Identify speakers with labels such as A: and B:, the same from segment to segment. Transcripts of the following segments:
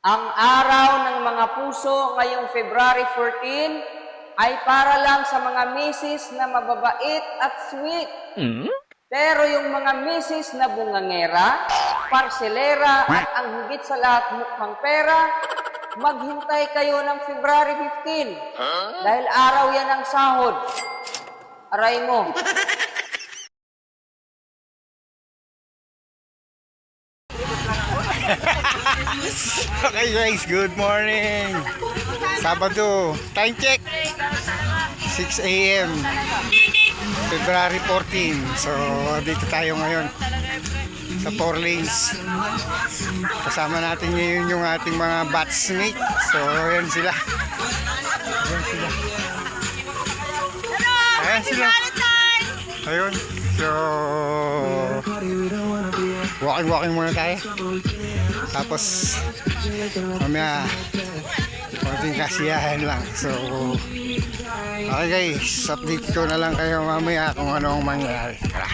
A: Ang araw ng mga puso ngayong February 14 ay para lang sa mga misis na mababait at sweet. Pero yung mga misis na bungangera, parselera at ang higit sa lahat mukhang pera, maghintay kayo ng February 15 dahil araw yan ng sahod. Aray mo.
B: Okay guys, good morning. Sabado, time check 6 a.m. February 14. So dito tayo ngayon sa 4 lanes. Kasama natin ngayon yung ating mga batchmate. So ayan sila. Ayan sila. Ayun. So walking muna tayo. Tapos mamaya konting kasiyahan lang. So okay guys, update ko na lang kayo mamaya kung ano ang mangyayari. Tara.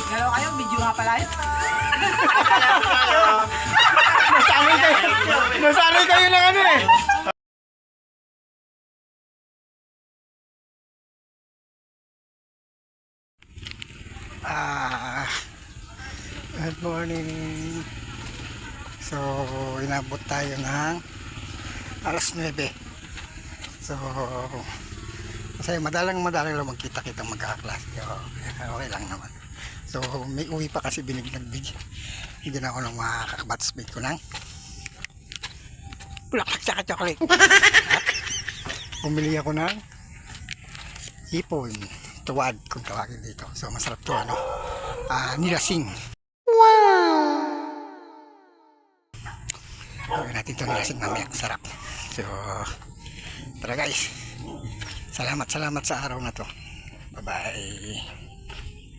C: Galaw kayo, video nga pala yun.
B: Nasanay kayo ng ano eh. Good morning. So, inabot tayo ng alas 9. So, kasi madalang lang magkita-kita magkaklase. Okay lang naman. So, may uwi pa kasi binigbig. Hindi na ako nang makakabatsmate ko ng bulaklak tsaka chocolate. Bumili ako ng hipon. Tuwad kung tawagin dito. So, masarap to ano. Nilasing. Gawin natin ito nilasing mamaya. Sarap. So, tara guys. Salamat sa araw na to. Bye bye.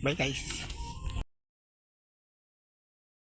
B: Bye guys.